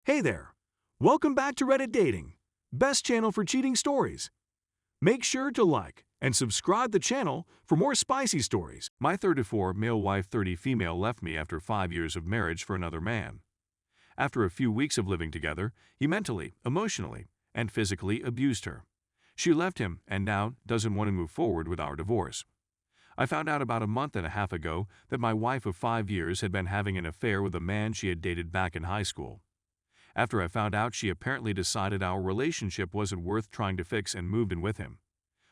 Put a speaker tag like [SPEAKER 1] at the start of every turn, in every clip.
[SPEAKER 1] Hey there! Welcome back to Reddit Dating, best channel for cheating stories. Make sure to like and subscribe the channel for more spicy stories. My 34 male wife 30 female left me after 5 years of marriage for another man. After a few weeks of living together, he mentally, emotionally, and physically abused her. She left him and now doesn't want to move forward with our divorce. I found out about a month and a half ago that my wife of 5 years had been having an affair with a man she had dated back in high school. After I found out, she apparently decided our relationship wasn't worth trying to fix and moved in with him.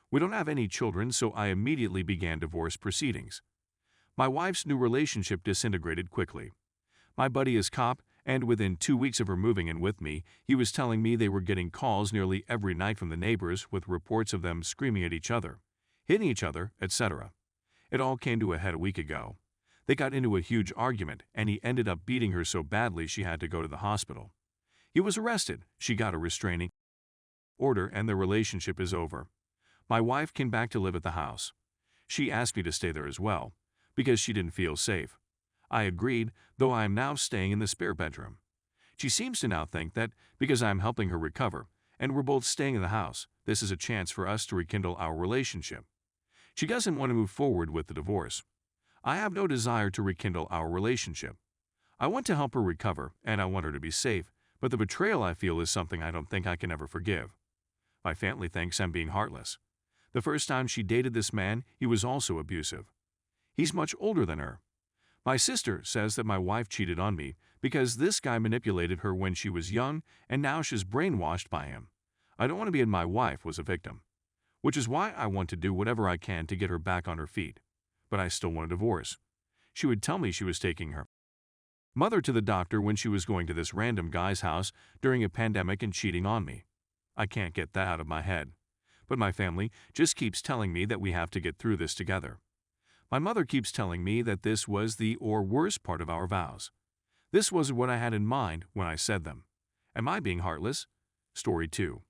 [SPEAKER 1] We don't have any children, so I immediately began divorce proceedings. My wife's new relationship disintegrated quickly. My buddy is cop, and within 2 weeks of her moving in with me, he was telling me they were getting calls nearly every night from the neighbors with reports of them screaming at each other, hitting each other, etc. It all came to a head a week ago. They got into a huge argument, and he ended up beating her so badly she had to go to the hospital. He was arrested, she got a restraining order, and the relationship is over. My wife came back to live at the house. She asked me to stay there as well, because she didn't feel safe. I agreed, though I am now staying in the spare bedroom. She seems to now think that because I am helping her recover, and we're both staying in the house, this is a chance for us to rekindle our relationship. She doesn't want to move forward with the divorce. I have no desire to rekindle our relationship. I want to help her recover, and I want her to be safe, but the betrayal I feel is something I don't think I can ever forgive. My family thinks I'm being heartless. The first time she dated this man, he was also abusive. He's much older than her. My sister says that my wife cheated on me because this guy manipulated her when she was young, and now she's brainwashed by him. I don't want to be, and my wife was a victim, which is why I want to do whatever I can to get her back on her feet. But I still want a divorce. She would tell me she was taking her mother to the doctor when she was going to this random guy's house during a pandemic and cheating on me. I can't get that out of my head. But my family just keeps telling me that we have to get through this together. My mother keeps telling me that this was the worst part of our vows. This wasn't what I had in mind when I said them. Am I being heartless? Story 2.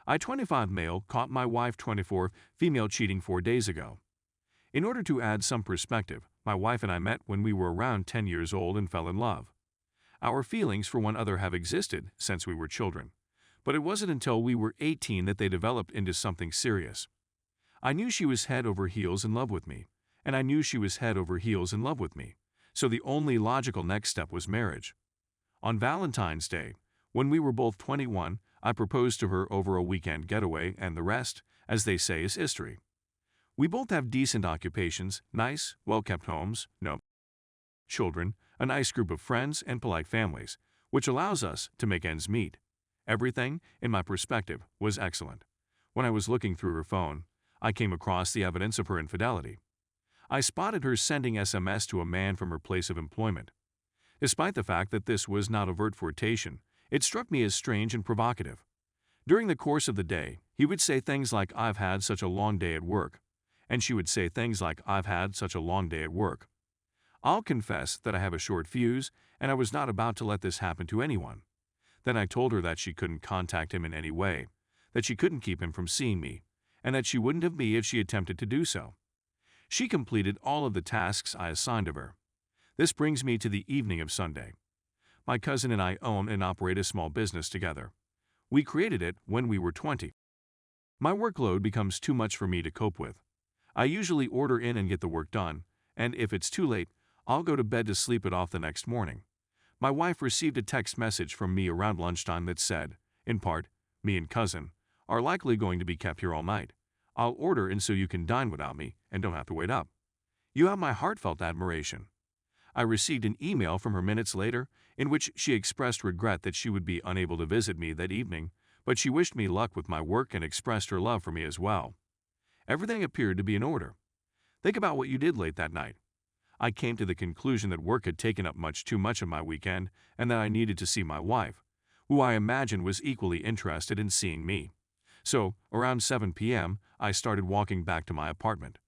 [SPEAKER 1] I 25 male caught my wife 24 female cheating 4 days ago. In order to add some perspective, my wife and I met when we were around 10 years old and fell in love. Our feelings for one another have existed since we were children, but it wasn't until we were 18 that they developed into something serious. I knew she was head over heels in love with me, and I knew she was head over heels in love with me, so the only logical next step was marriage. On Valentine's Day, when we were both 21, I proposed to her over a weekend getaway, and the rest, as they say, is history. We both have decent occupations, nice, well-kept homes, no children, a nice group of friends, and polite families, which allows us to make ends meet. Everything, in my perspective, was excellent. When I was looking through her phone, I came across the evidence of her infidelity. I spotted her sending SMS to a man from her place of employment. Despite the fact that this was not overt flirtation, it struck me as strange and provocative. During the course of the day, he would say things like, "I've had such a long day at work," and she would say things like, "I've had such a long day at work." I'll confess that I have a short fuse, and I was not about to let this happen to anyone. Then I told her that she couldn't contact him in any way, that she couldn't keep him from seeing me, and that she wouldn't have me if she attempted to do so. She completed all of the tasks I assigned of her. This brings me to the evening of Sunday. My cousin and I own and operate a small business together. We created it when we were 20. My workload becomes too much for me to cope with. I usually order in and get the work done, and if it's too late, I'll go to bed to sleep it off the next morning. My wife received a text message from me around lunchtime that said, in part, "Me and cousin are likely going to be kept here all night. I'll order in so you can dine without me and don't have to wait up. You have my heartfelt admiration." I received an email from her minutes later in which she expressed regret that she would be unable to visit me that evening, but she wished me luck with my work and expressed her love for me as well. Everything appeared to be in order. Think about what you did late that night. I came to the conclusion that work had taken up too much of my weekend and that I needed to see my wife, who I imagined was equally interested in seeing me. So, around 7 p.m., I started walking back to my apartment.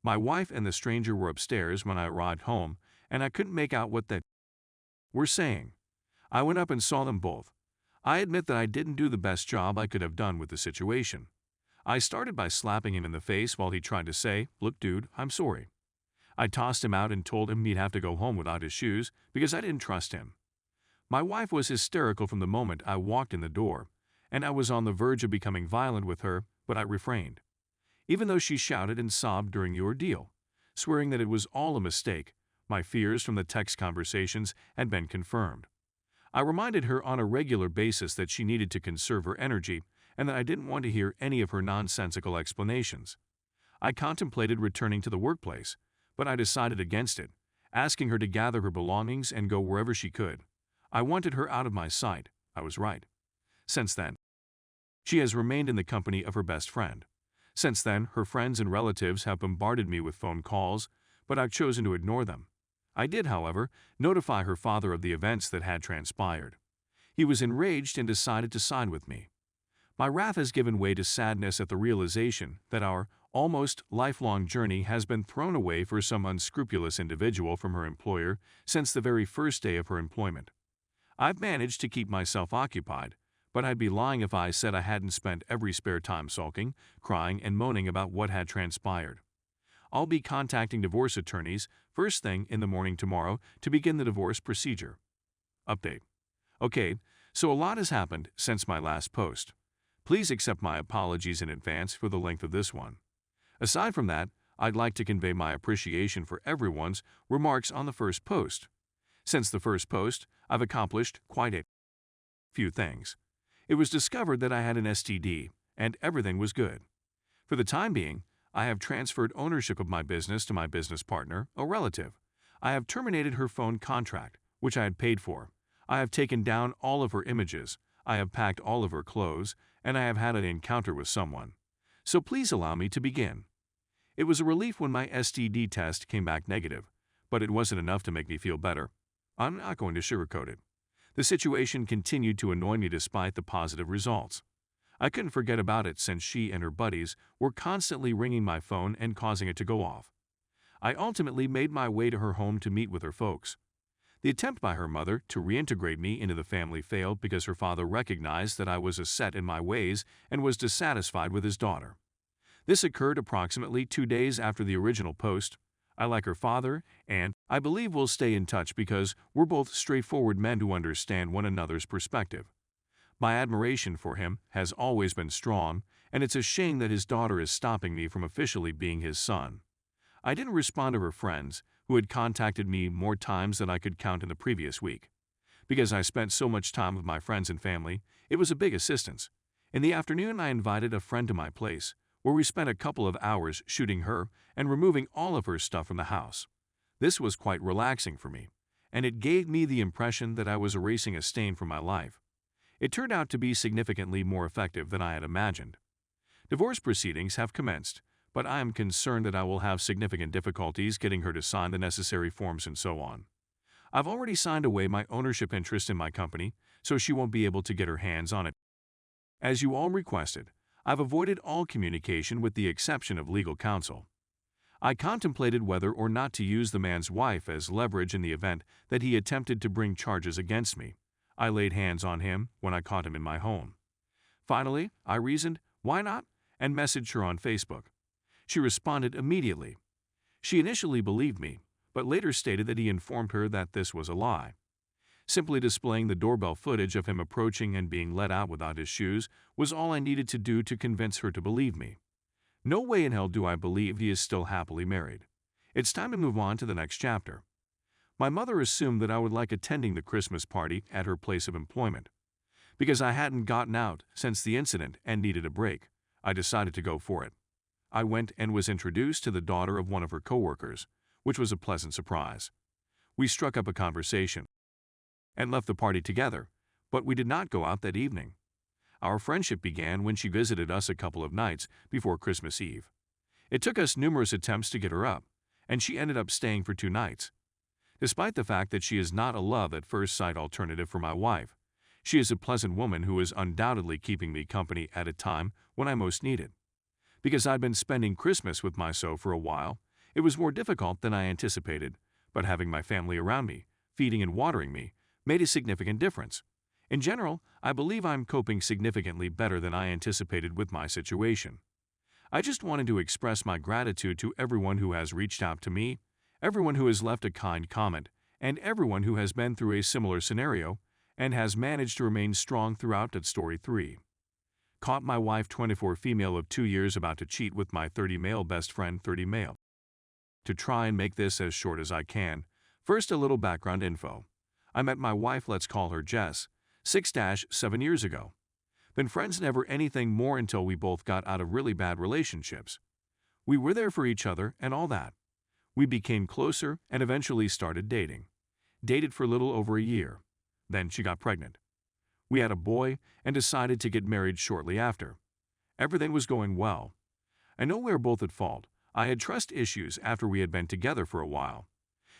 [SPEAKER 1] My wife and the stranger were upstairs when I arrived home, and I couldn't make out what they were saying. I went up and saw them both. I admit that I didn't do the best job I could have done with the situation. I started by slapping him in the face while he tried to say, "Look, dude, I'm sorry." I tossed him out and told him he'd have to go home without his shoes because I didn't trust him. My wife was hysterical from the moment I walked in the door, and I was on the verge of becoming violent with her, but I refrained. Even though she shouted and sobbed during the ordeal, swearing that it was all a mistake, my fears from the text conversations had been confirmed. I reminded her on a regular basis that she needed to conserve her energy and that I didn't want to hear any of her nonsensical explanations. I contemplated returning to the workplace, but I decided against it, asking her to gather her belongings and go wherever she could. I wanted her out of my sight. I was right. Since then, she has remained in the company of her best friend. Since then, her friends and relatives have bombarded me with phone calls, but I've chosen to ignore them. I did, however, notify her father of the events that had transpired. He was enraged and decided to side with me. My wrath has given way to sadness at the realization that our almost lifelong journey has been thrown away for some unscrupulous individual from her employer since the very first day of her employment. I've managed to keep myself occupied, but I'd be lying if I said I hadn't spent every spare time sulking, crying, and moaning about what had transpired. I'll be contacting divorce attorneys first thing in the morning tomorrow to begin the divorce procedure. Update. Okay, so a lot has happened since my last post. Please accept my apologies in advance for the length of this one. Aside from that, I'd like to convey my appreciation for everyone's remarks on the first post. Since the first post, I've accomplished quite a few things. It was discovered that I had an STD, and everything was good. For the time being, I have transferred ownership of my business to my business partner, a relative. I have terminated her phone contract, which I had paid for. I have taken down all of her images. I have packed all of her clothes, and I have had an encounter with someone. So please allow me to begin. It was a relief when my STD test came back negative, but it wasn't enough to make me feel better. I'm not going to sugarcoat it. The situation continued to annoy me despite the positive results. I couldn't forget about it since she and her buddies were constantly ringing my phone and causing it to go off. I ultimately made my way to her home to meet with her folks. The attempt by her mother to reintegrate me into the family failed because her father recognized that I was set in my ways and was dissatisfied with his daughter. This occurred approximately 2 days after the original post. I like her father, and I believe we'll stay in touch because we're both straightforward men who understand one another's perspective. My admiration for him has always been strong, and it's a shame that his daughter is stopping me from officially being his son. I didn't respond to her friends, who had contacted me more times than I could count in the previous week. Because I spent so much time with my friends and family, it was a big assistance. In the afternoon, I invited a friend to my place, where we spent a couple of hours shooting her and removing all of her stuff from the house. This was quite relaxing for me, and it gave me the impression that I was erasing a stain from my life. It turned out to be significantly more effective than I had imagined. Divorce proceedings have commenced, but I am concerned that I will have significant difficulties getting her to sign the necessary forms and so on. I've already signed away my ownership interest in my company, so she won't be able to get her hands on it. As you all requested, I've avoided all communication with the exception of legal counsel. I contemplated whether or not to use the man's wife as leverage in the event that he attempted to bring charges against me. I laid hands on him when I caught him in my home. Finally, I reasoned, why not, and messaged her on Facebook. She responded immediately. She initially believed me, but later stated that he informed her that this was a lie. Simply displaying the doorbell footage of him approaching and being let out without his shoes was all I needed to do to convince her to believe me. No way in hell do I believe he is still happily married. It's time to move on to the next chapter. My mother assumed that I would like attending the Christmas party at her place of employment. Because I hadn't gotten out since the incident and needed a break, I decided to go for it. I went and was introduced to the daughter of one of her coworkers, which was a pleasant surprise. We struck up a conversation and left the party together, but we did not go out that evening. Our friendship began when she visited us a couple of nights before Christmas Eve. It took us numerous attempts to get her up, and she ended up staying for 2 nights. Despite the fact that she is not a love-at-first-sight alternative for my wife, she is a pleasant woman who is undoubtedly keeping me company at a time when I most need it. Because I'd been spending Christmas with my so for a while, it was more difficult than I anticipated, but having my family around me, feeding and watering me, made a significant difference. In general, I believe I'm coping significantly better than I anticipated with my situation. I just wanted to express my gratitude to everyone who has reached out to me, everyone who has left a kind comment, and everyone who has been through a similar scenario, and has managed to remain strong throughout. Story 3. Caught my wife 24 female of 2 years about to cheat with my 30 male best friend 30 male. To try and make this as short as I can, first a little background info. I met my wife, let's call her Jess, 6-7 years ago. Been friends never anything more until we both got out of really bad relationships. We were there for each other and all that. We became closer and eventually started dating. Dated for a little over a year. Then she got pregnant. We had a boy and decided to get married shortly after. Everything was going well. I know we were both at fault. I had trust issues after we had been together for a while.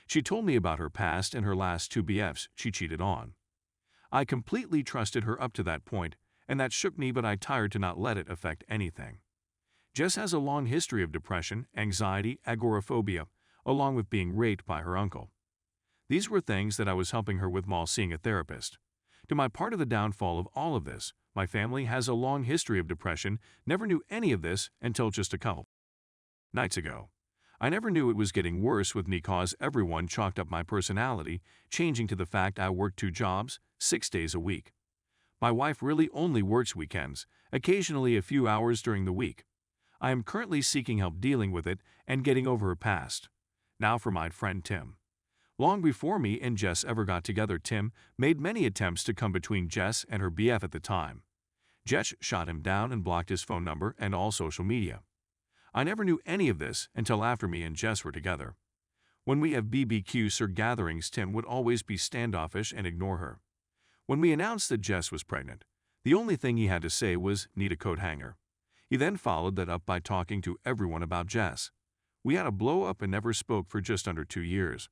[SPEAKER 1] She told me about her past and her last 2 BFs she cheated on. I completely trusted her up to that point, and that shook me, but I tired to not let it affect anything. Jess has a long history of depression, anxiety, agoraphobia, along with being raped by her uncle. These were things that I was helping her with while seeing a therapist. To my part of the downfall of all of this, my family has a long history of depression, never knew any of this until just a couple nights ago. I never knew it was getting worse with me cause everyone chalked up my personality, changing to the fact I work 2 jobs, 6 days a week. My wife really only works weekends, occasionally a few hours during the week. I am currently seeking help dealing with it and getting over her past. Now for my friend Tim. Long before me and Jess ever got together, Tim made many attempts to come between Jess and her BF at the time. Jess shot him down and blocked his phone number and all social media. I never knew any of this until after me and Jess were together. When we have BBQs or gatherings, Tim would always be standoffish and ignore her. When we announced that Jess was pregnant, the only thing he had to say was, "Need a coat hanger." He then followed that up by talking to everyone about Jess. We had a blow-up and never spoke for just under 2 years.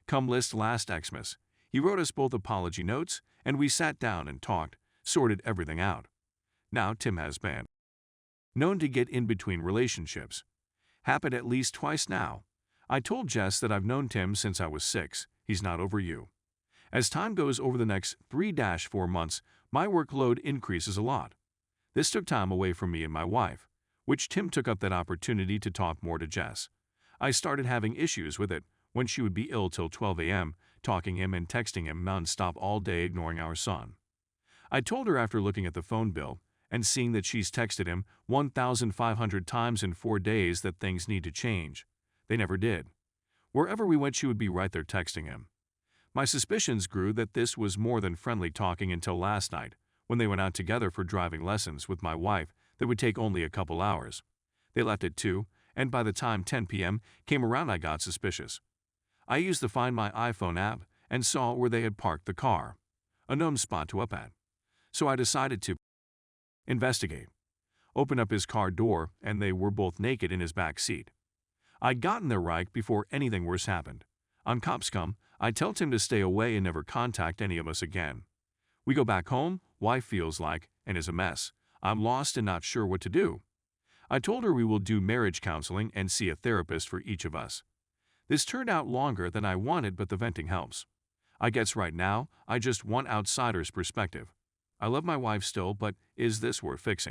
[SPEAKER 1] Come last Xmas, he wrote us both apology notes, and we sat down and talked, sorted everything out. Now Tim has been known to get in between relationships. Happened at least twice now. I told Jess that I've known Tim since I was 6, he's not over you. As time goes over the next 3-4 months, my workload increases a lot. This took time away from me and my wife, which Tim took up that opportunity to talk more to Jess. I started having issues with it when she would be ill till 12 a.m., talking him and texting him non-stop all day, ignoring our son. I told her after looking at the phone bill and seeing that she's texted him 1,500 times in 4 days that things need to change. They never did. Wherever we went, she would be right there texting him. My suspicions grew that this was more than friendly talking until last night, when they went out together for driving lessons with my wife that would take only a couple hours. They left at 2, and by the time 10 p.m. came around, I got suspicious. I used the Find My iPhone app and saw where they had parked the car, a known spot to up at. So I decided to investigate. Open up his car door, and they were both naked in his back seat. I'd gotten there right before anything worse happened. On cops come, I tell Tim to stay away and never contact any of us again. We go back home, wife feels like, and is a mess. I'm lost and not sure what to do. I told her we will do marriage counseling and see a therapist for each of us. This turned out longer than I wanted, but the venting helps. I guess right now, I just want outsider's perspective. I love my wife still, but is this worth fixing?